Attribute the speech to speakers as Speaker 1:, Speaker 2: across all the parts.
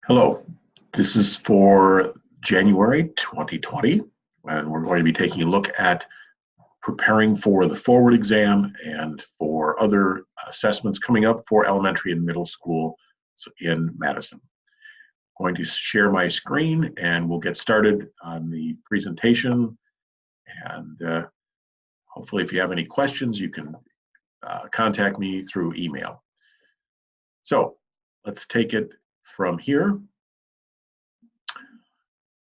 Speaker 1: Hello, this is for January 2020, and we're going to be taking a look at preparing for the forward exam and for other assessments coming up for elementary and middle school in Madison. I'm going to share my screen and we'll get started on the presentation. And hopefully if you have any questions, you can contact me through email. So let's take it from here.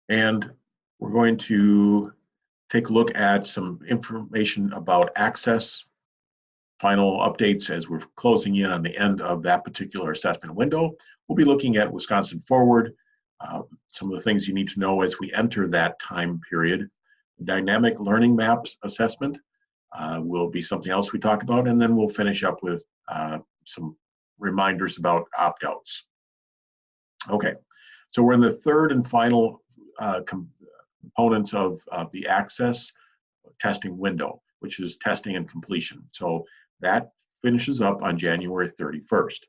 Speaker 1: And we're going to take a look at some information about access, final updates as we're closing in on the end of that particular assessment window. We'll be looking at Wisconsin Forward, some of the things you need to know as we enter that time period. Dynamic learning maps assessment will be something else we talk about, and then we'll finish up with some reminders about opt-outs. Okay, so we're in the third and final components of the access testing window, which is testing and completion. So that finishes up on January 31st.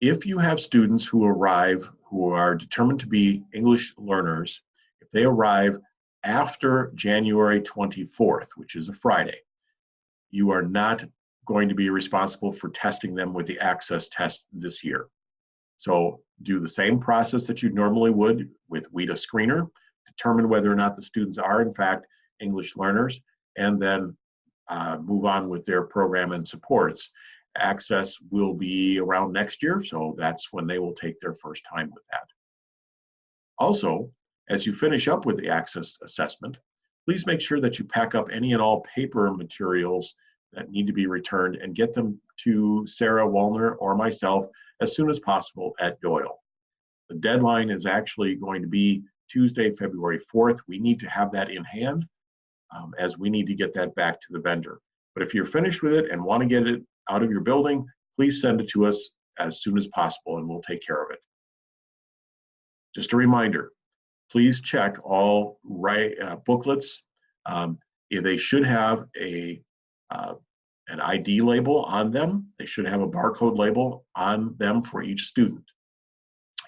Speaker 1: If you have students who arrive who are determined to be English learners, if they arrive after January 24th, which is a Friday, you are not going to be responsible for testing them with the access test this year. So do the same process that you normally would with WIDA Screener, determine whether or not the students are in fact English learners, and then move on with their program and supports. Access will be around next year, so that's when they will take their first time with that. Also, as you finish up with the access assessment, please make sure that you pack up any and all paper materials that need to be returned and get them to Sarah Wallner or myself as soon as possible at Doyle. The deadline is actually going to be Tuesday, February 4th. We need to have that in hand as we need to get that back to the vendor. But if you're finished with it and want to get it out of your building, please send it to us as soon as possible and we'll take care of it. Just a reminder, please check all booklets. They should have an ID label on them. They should have a barcode label on them for each student.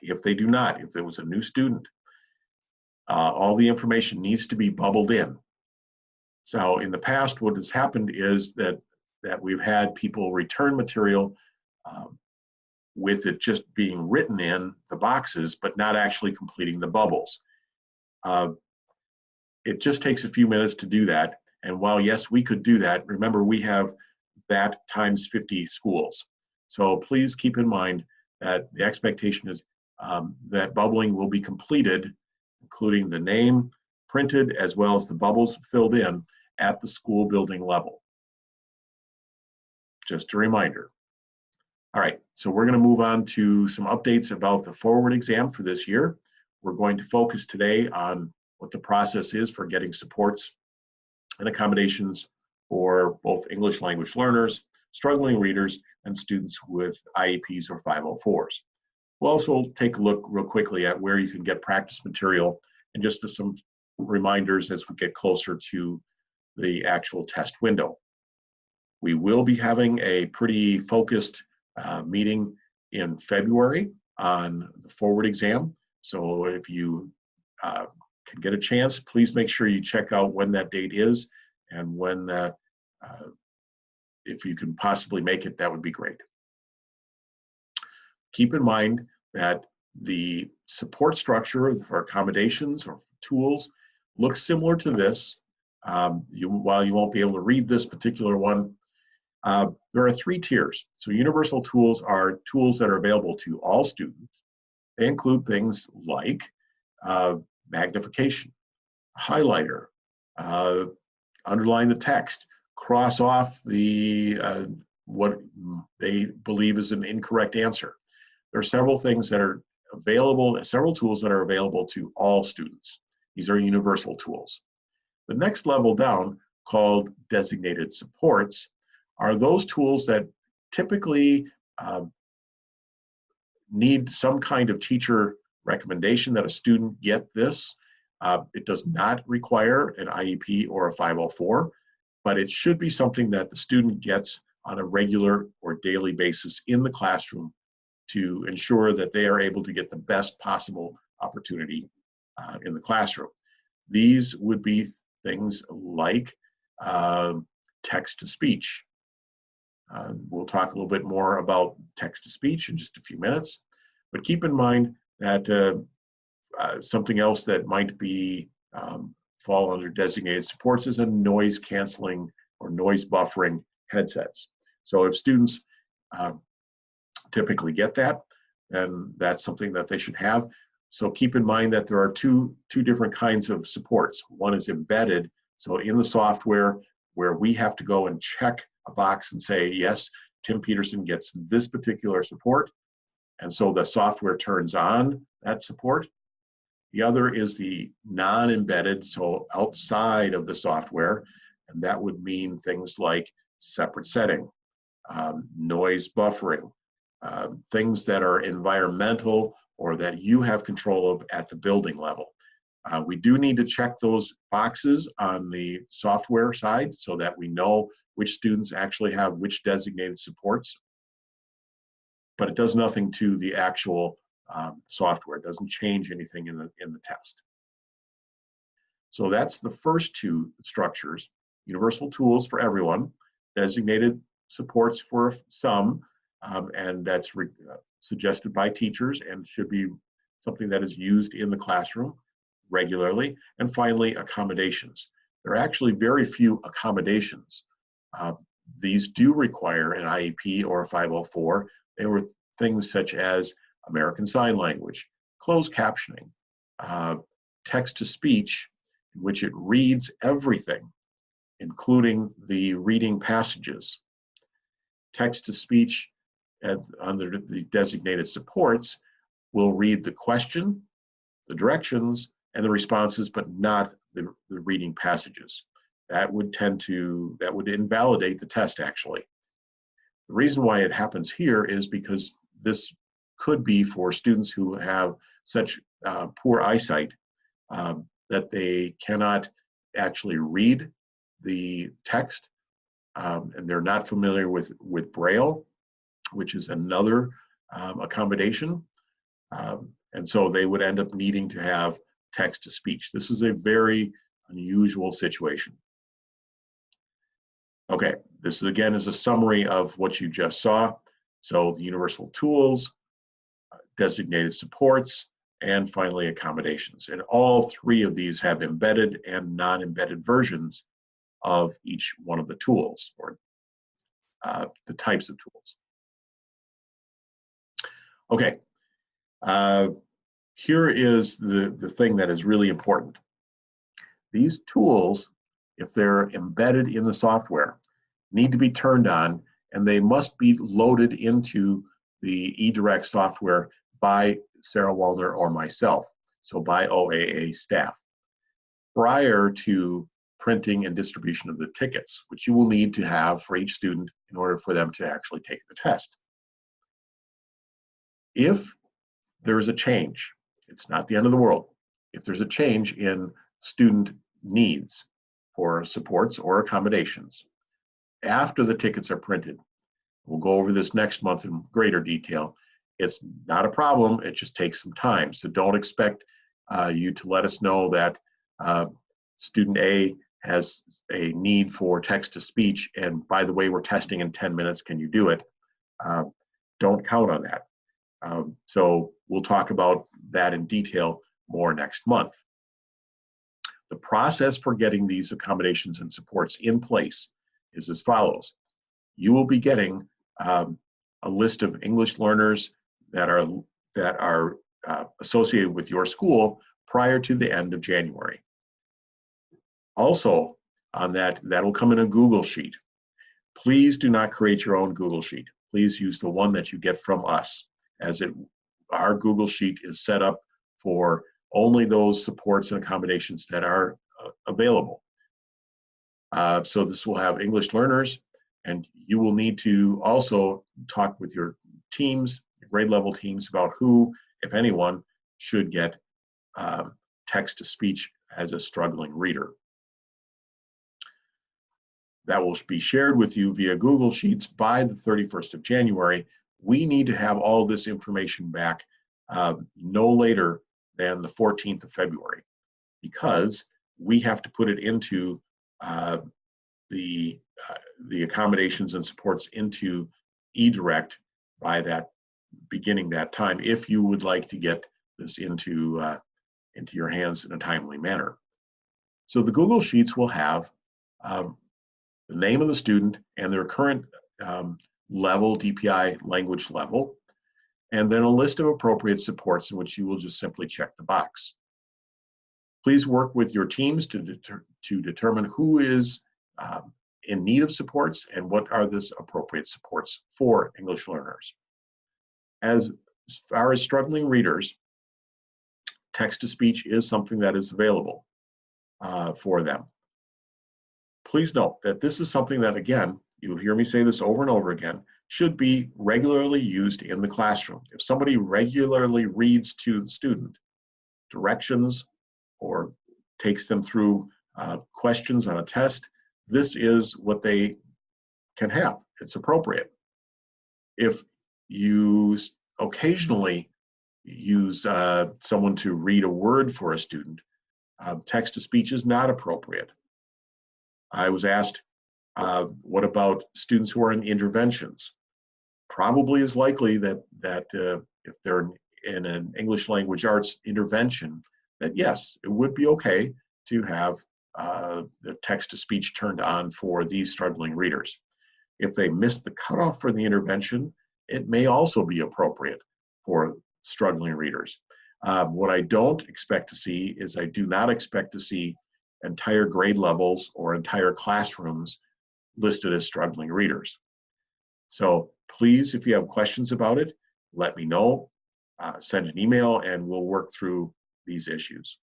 Speaker 1: If they do not, if there was a new student, all the information needs to be bubbled in. So in the past, what has happened is that we've had people return material with it just being written in the boxes, but not actually completing the bubbles. It just takes a few minutes to do that. And while, yes, we could do that, remember we have that times 50 schools. So please keep in mind that the expectation is that bubbling will be completed, including the name printed as well as the bubbles filled in at the school building level. Just a reminder. All right, so we're going to move on to some updates about the forward exam for this year. We're going to focus today on what the process is for getting supports and accommodations for both English language learners, struggling readers, and students with IEPs or 504s. We'll also take a look real quickly at where you can get practice material and just some reminders as we get closer to the actual test window. We will be having a pretty focused meeting in February on the forward exam. So if you can get a chance, please make sure you check out when that date is, and when, if you can possibly make it, that would be great. Keep in mind that the support structure for accommodations or tools looks similar to this. While you won't be able to read this particular one, there are 3 tiers. So universal tools are tools that are available to all students. They include things like magnification, highlighter, underline the text, cross off the what they believe is an incorrect answer. There are several things that are available, several tools that are available to all students. These are universal tools. The next level down, called designated supports, are those tools that typically need some kind of teacher recommendation that a student get this. It does not require an IEP or a 504, but it should be something that the student gets on a regular or daily basis in the classroom to ensure that they are able to get the best possible opportunity in the classroom. These would be things like text-to-speech. We'll talk a little bit more about text-to-speech in just a few minutes, but keep in mind that something else that might be fall under designated supports is a noise canceling or noise buffering headsets. So if students typically get that, then that's something that they should have. So keep in mind that there are two different kinds of supports. One is embedded, so in the software where we have to go and check a box and say, yes, Tim Peterson gets this particular support, and so the software turns on that support. The other is the non-embedded, so outside of the software, and that would mean things like separate setting, noise buffering, things that are environmental or that you have control of at the building level. We do need to check those boxes on the software side so that we know which students actually have which designated supports, but it does nothing to the actual software. It doesn't change anything in the test. So that's the first two structures: universal tools for everyone, designated supports for some, and that's suggested by teachers and should be something that is used in the classroom regularly. And finally, accommodations. There are actually very few accommodations. These do require an IEP or a 504. They were things such as American Sign Language, closed captioning, text-to-speech, in which it reads everything, including the reading passages. Text-to-speech under the designated supports will read the question, the directions, and the responses, but not the reading passages. That would invalidate the test, actually. The reason why it happens here is because this could be for students who have such poor eyesight that they cannot actually read the text, and they're not familiar with Braille, which is another accommodation, and so they would end up needing to have text-to-speech. This is a very unusual situation. Okay, this again is a summary of what you just saw. So the universal tools, designated supports, and finally accommodations. And all three of these have embedded and non-embedded versions of each one of the tools, or the types of tools. Okay, here is the thing that is really important. These tools, if they're embedded in the software, need to be turned on, and they must be loaded into the eDirect software by Sarah Waldner or myself, so by OAA staff, prior to printing and distribution of the tickets, which you will need to have for each student in order for them to actually take the test. If there is a change, it's not the end of the world. If there's a change in student needs for supports or accommodations, after the tickets are printed, we'll go over this next month in greater detail. It's not a problem, it just takes some time. So don't expect you to let us know that student A has a need for text-to-speech, and by the way, we're testing in 10 minutes, can you do it? Don't count on that. So we'll talk about that in detail more next month. The process for getting these accommodations and supports in place is as follows. You will be getting a list of English learners that are associated with your school prior to the end of January. Also, on that will come in a Google Sheet. Please do not create your own Google Sheet. Please use the one that you get from us, as our Google Sheet is set up for only those supports and accommodations that are available. So this will have English learners, and you will need to also talk with your teams, your grade level teams, about who, if anyone, should get text-to-speech as a struggling reader. That will be shared with you via Google Sheets by the 31st of January, we need to have all this information back no later than the 14th of February, because we have to put it into the accommodations and supports into eDirect by that beginning that time, if you would like to get this into your hands in a timely manner. So the Google Sheets will have the name of the student and their current level, DPI language level, and then a list of appropriate supports in which you will just simply check the box. Please work with your teams to determine who is in need of supports and what are the appropriate supports for English learners. As far as struggling readers, text-to-speech is something that is available for them. Please note that this is something that, again, you'll hear me say this over and over again, should be regularly used in the classroom. If somebody regularly reads to the student directions or takes them through questions on a test, this is what they can have. It's appropriate. If you occasionally use someone to read a word for a student, text-to-speech is not appropriate. I was asked, what about students who are in interventions? Probably is likely that if they're in an English language arts intervention, that yes, it would be okay to have the text-to-speech turned on for these struggling readers. If they miss the cutoff for the intervention, it may also be appropriate for struggling readers. What I don't expect to see is I do not expect to see entire grade levels or entire classrooms listed as struggling readers. So please, if you have questions about it, let me know, send an email, and we'll work through these issues.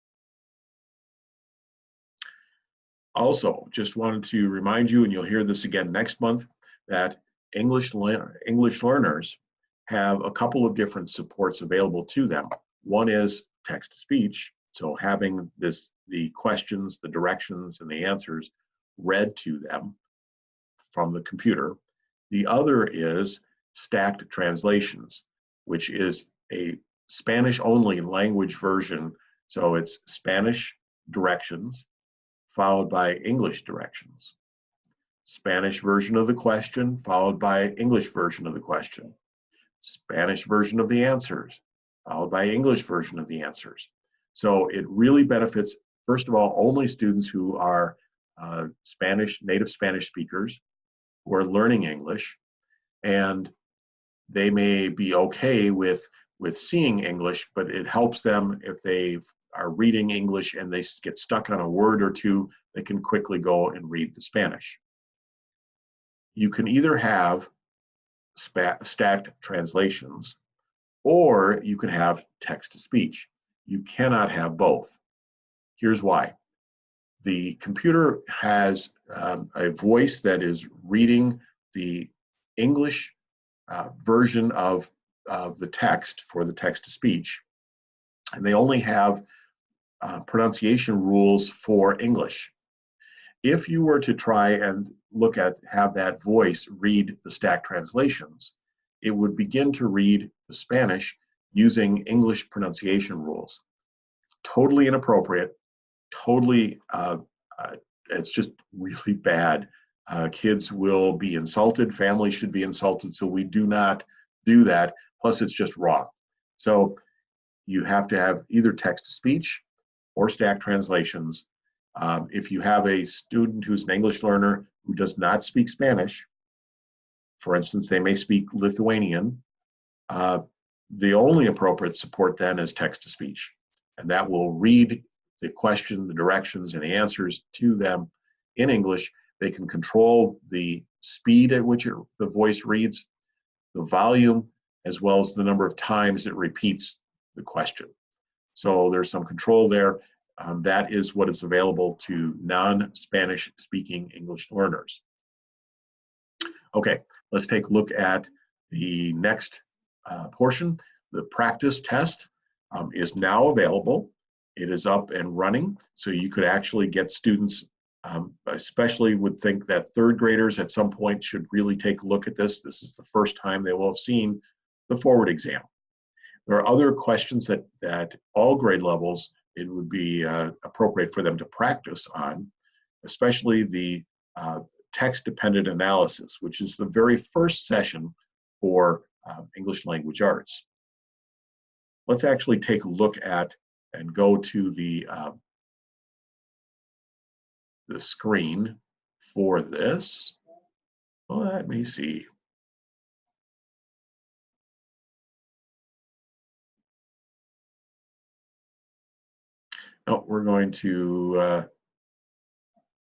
Speaker 1: Also, just wanted to remind you, and you'll hear this again next month, that English learners have a couple of different supports available to them. One is text-to-speech, so having the questions, the directions, and the answers read to them from the computer. The other is stacked translations, which is a Spanish-only language version. So it's Spanish directions followed by English directions. Spanish version of the question followed by English version of the question. Spanish version of the answers followed by English version of the answers. So it really benefits, first of all, only students who are native Spanish speakers who are learning English, and they may be okay with seeing English, but it helps them if they are reading English and they get stuck on a word or two, they can quickly go and read the Spanish. You can either have stacked translations, or you can have text-to-speech. You cannot have both. Here's why. The computer has a voice that is reading the English version of the text for the text-to-speech, and they only have pronunciation rules for English. If you were to try and have that voice read the stacked translations, it would begin to read the Spanish using English pronunciation rules. Totally inappropriate, totally, it's just really bad. Kids will be insulted, families should be insulted, so we do not do that. Plus, it's just wrong. So you have to have either text-to-speech or stacked translations. If you have a student who's an English learner who does not speak Spanish, for instance, they may speak Lithuanian, the only appropriate support then is text-to-speech, and that will read the question, the directions, and the answers to them in English. They can control the speed at which the voice reads, the volume, as well as the number of times it repeats the question. So there's some control there. That is what is available to non-Spanish speaking English learners. Okay, let's take a look at the next portion. The practice test is now available. It is up and running, so you could actually get students especially would think that third graders at some point should really take a look at this. This is the first time they will have seen the forward exam. There are other questions that all grade levels, it would be appropriate for them to practice on, especially the text-dependent analysis, which is the very first session for English language arts. Let's actually take a look at and go to the screen for this. Let me see. No, we're going to, I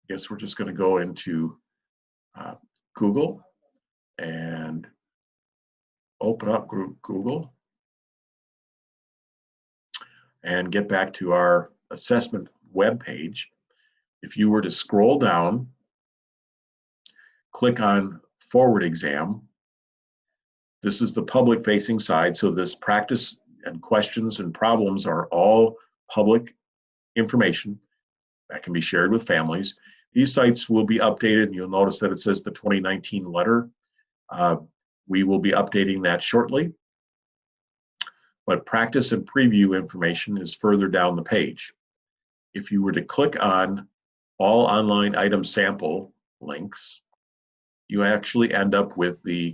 Speaker 1: guess we're just going to go into Google and open up Google and get back to our assessment web page. If you were to scroll down, click on forward exam. This is the public facing side. So this practice and questions and problems are all public information that can be shared with families. These sites will be updated, and you'll notice that it says the 2019 letter. We will be updating that shortly. But practice and preview information is further down the page. If you were to click on all online item sample links, you actually end up with the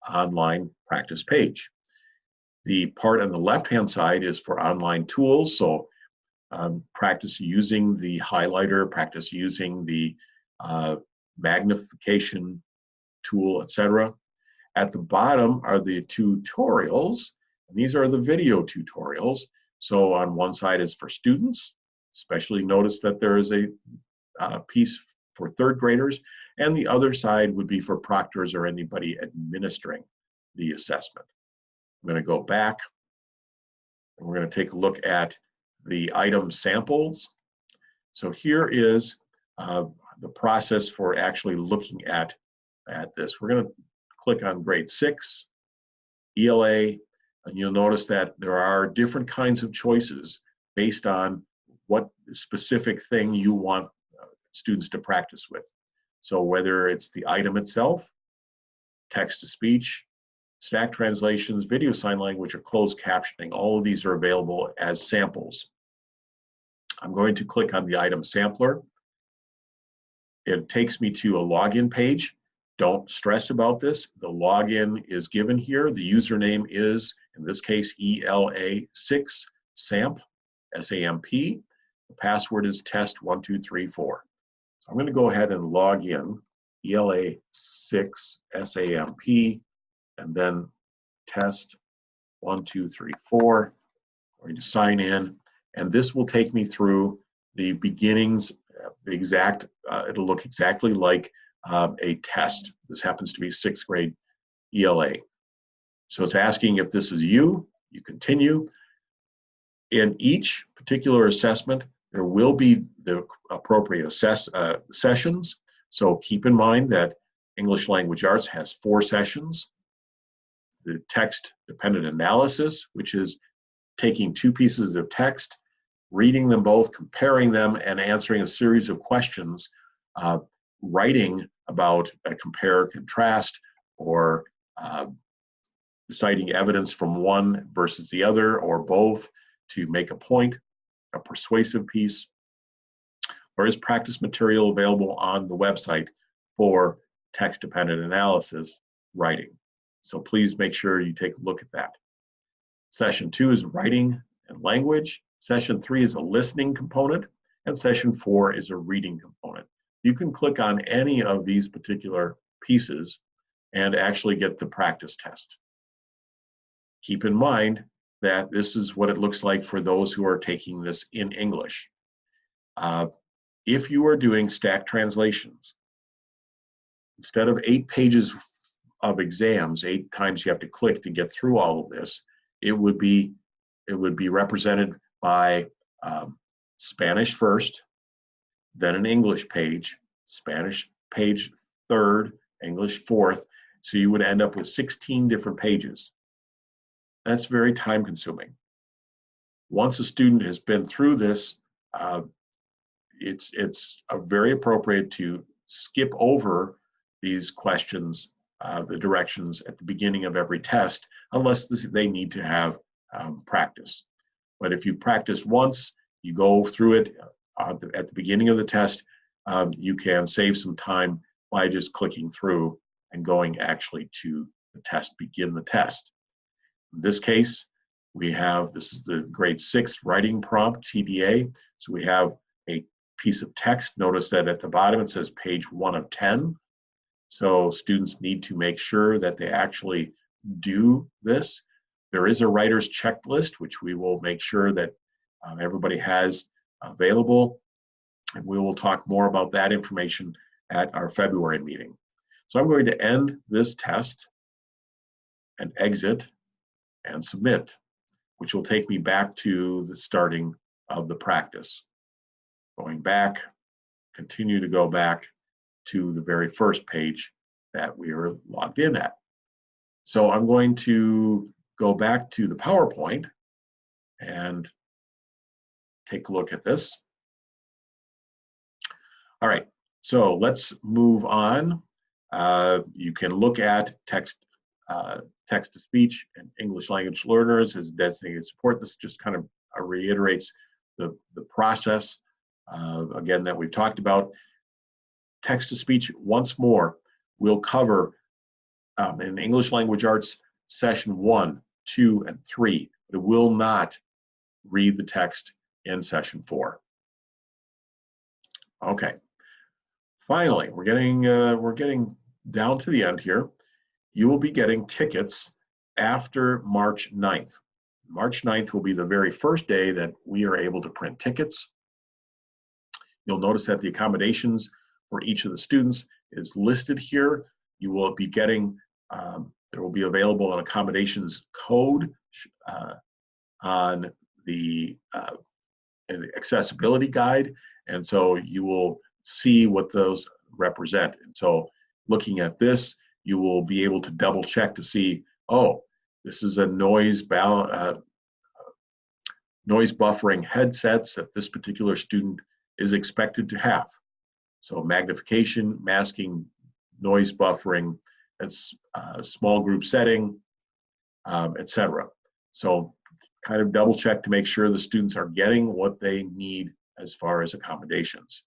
Speaker 1: online practice page. The part on the left-hand side is for online tools, so practice using the highlighter, practice using the magnification tool, etc. At the bottom are the tutorials, and these are the video tutorials. So on one side is for students, especially notice that there is a piece for third graders, and the other side would be for proctors or anybody administering the assessment. I'm going to go back, and we're going to take a look at the item samples. So here is the process for actually looking at this. We're going to click on grade 6, ELA, and you'll notice that there are different kinds of choices based on what specific thing you want students to practice with. So whether it's the item itself, text-to-speech, stack translations, video sign language, or closed captioning, all of these are available as samples. I'm going to click on the item sampler. It takes me to a login page. Don't stress about this. The login is given here. The username is, in this case, ELA6 SAMP, S-A-M-P. The password is test1234. So I'm going to go ahead and log in, ELA6 SAMP, and then test1234. I'm going to sign in, and this will take me through the beginnings, the exact, it'll look exactly like a test. This happens to be 6th grade ELA. So it's asking if this is you, you continue. In each particular assessment, there will be the appropriate sessions. So keep in mind that English Language Arts has 4 sessions. The text-dependent analysis, which is taking 2 pieces of text, reading them both, comparing them, and answering a series of questions, writing about a compare, contrast, or citing evidence from one versus the other, or both, to make a point, a persuasive piece. There is practice material available on the website for text-dependent analysis writing. So please make sure you take a look at that. Session 2 is writing and language. Session 3 is a listening component, and session 4 is a reading component. You can click on any of these particular pieces and actually get the practice test. Keep in mind that this is what it looks like for those who are taking this in English. If you are doing stack translations, instead of 8 pages of exams, 8 times you have to click to get through all of this, it would be represented by Spanish first, then an English page, Spanish page 3rd, English 4th. So you would end up with 16 different pages. That's very time consuming. Once a student has been through this, it's very appropriate to skip over these questions, the directions at the beginning of every test, unless they need to have practice. But if you've practiced once, you go through it at the beginning of the test, you can save some time by just clicking through and going actually to the test, begin the test. In this case, this is the grade 6 writing prompt, TDA. So we have a piece of text. Notice that at the bottom it says page 1 of 10. So students need to make sure that they actually do this. There is a writer's checklist, which we will make sure that everybody has available. And we will talk more about that information at our February meeting. So I'm going to end this test and exit and submit, which will take me back to the starting of the practice. Going back, continue to go back to the very first page that we were logged in at. So I'm going to go back to the PowerPoint and take a look at this. All right, so let's move on. You can look at text-to-speech and English language learners as designated support. This just kind of reiterates the process, again, that we've talked about. Text-to-speech, once more, we'll cover in English language arts session 1, 2, and 3. But it will not read the text in session 4. Okay. Finally, we're getting down to the end here. You will be getting tickets after March 9th. March 9th will be the very first day that we are able to print tickets. You'll notice that the accommodations for each of the students is listed here. You will be getting, there will be available an accommodations code on the accessibility guide, and so you will see what those represent. And so looking at this, you will be able to double check to see, oh, this is a noise buffering headsets that this particular student is expected to have. So magnification, masking, noise buffering, it's small group setting, etc. So kind of double check to make sure the students are getting what they need as far as accommodations.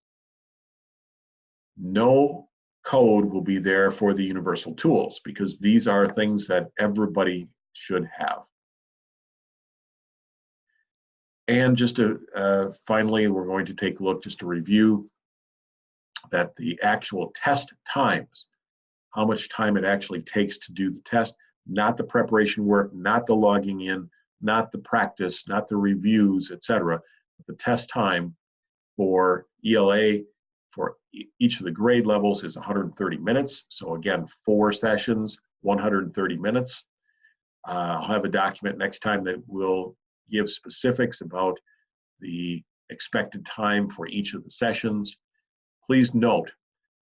Speaker 1: No code will be there for the universal tools because these are things that everybody should have. And just to finally, we're going to take a look just to review that the actual test times, how much time it actually takes to do the test, not the preparation work, not the logging in, not the practice, not the reviews, etc. The test time for ELA for each of the grade levels is 130 minutes. So again, 4 sessions, 130 minutes. I'll have a document next time that will give specifics about the expected time for each of the sessions. Please note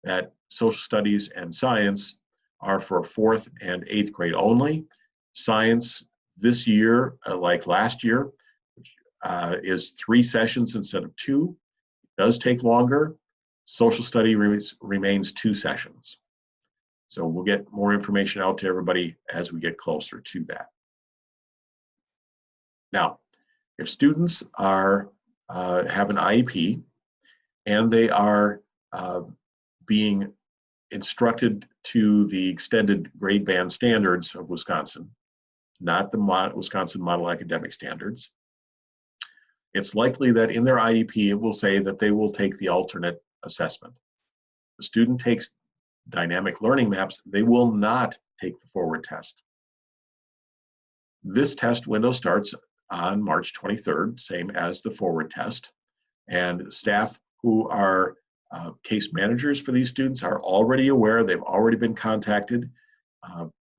Speaker 1: that social studies and science are for 4th and 8th grade only. Science this year, like last year, is 3 sessions instead of 2. It does take longer. Social study remains 2 sessions. So we'll get more information out to everybody as we get closer to that. Now, if students are have an IEP and they are being instructed to the extended grade band standards of Wisconsin, not the Wisconsin Model Academic Standards, it's likely that in their IEP it will say that they will take the alternate assessment. The student takes dynamic learning maps, they will not take the forward test. This test window starts on March 23rd, same as the forward test, and staff who are case managers for these students are already aware, they've already been contacted,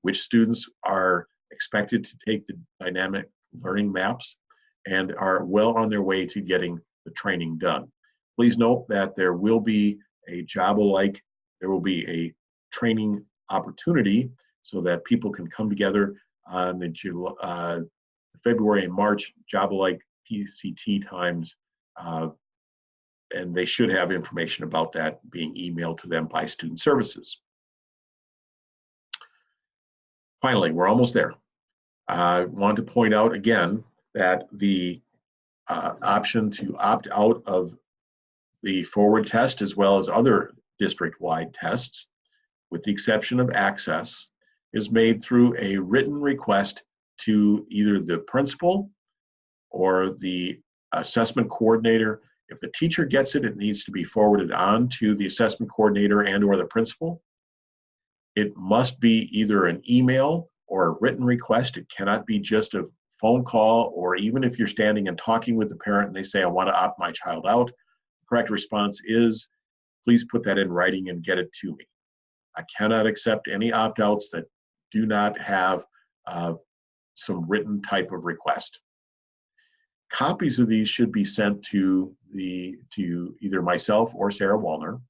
Speaker 1: which students are expected to take the dynamic learning maps and are well on their way to getting the training done. Please note that there will be a job-alike, there will be a training opportunity so that people can come together on the February and March job-alike PCT times and they should have information about that being emailed to them by student services. Finally, we're almost there. I want to point out again that the option to opt out of the forward test as well as other district-wide tests, with the exception of Access, is made through a written request to either the principal or the assessment coordinator. If the teacher gets it, it needs to be forwarded on to the assessment coordinator and or the principal. It must be either an email or a written request. It cannot be just a phone call, or even if you're standing and talking with the parent and they say, I want to opt my child out, the correct response is, please put that in writing and get it to me. I cannot accept any opt-outs that do not have some written type of request. Copies of these should be sent to either myself or Sarah Wallner.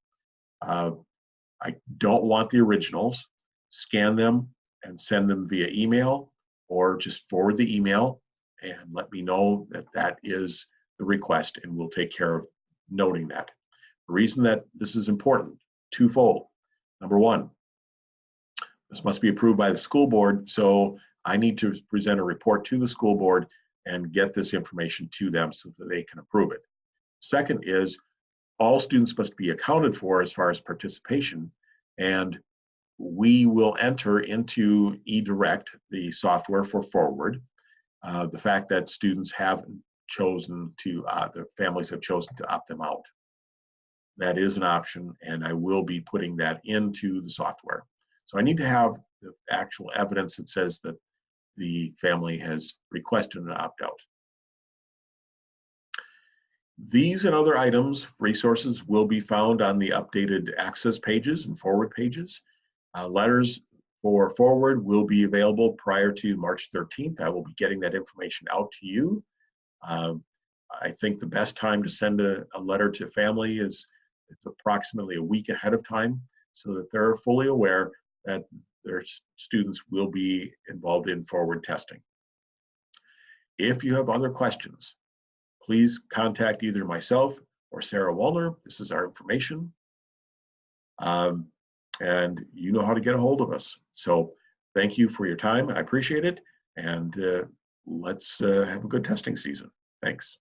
Speaker 1: I don't want the originals. Scan them and send them via email, or just forward the email and let me know that that is the request, and we'll take care of noting that. The reason that this is important, twofold. Number one, this must be approved by the school board, so I need to present a report to the school board and get this information to them so that they can approve it. Second is, all students must be accounted for as far as participation, and we will enter into eDirect, the software for Forward, the fact that students have chosen to, the families have chosen to opt them out. That is an option, and I will be putting that into the software. So I need to have the actual evidence that says that the family has requested an opt-out. These and other items, resources, will be found on the updated Access pages and Forward pages. Letters for Forward will be available prior to March 13th. I will be getting that information out to you. I think the best time to send a letter to family is approximately a week ahead of time, so that they're fully aware that their students will be involved in Forward testing. If you have other questions, please contact either myself or Sarah Wallner. This is our information. And you know how to get a hold of us. So thank you for your time. I appreciate it. And let's have a good testing season. Thanks.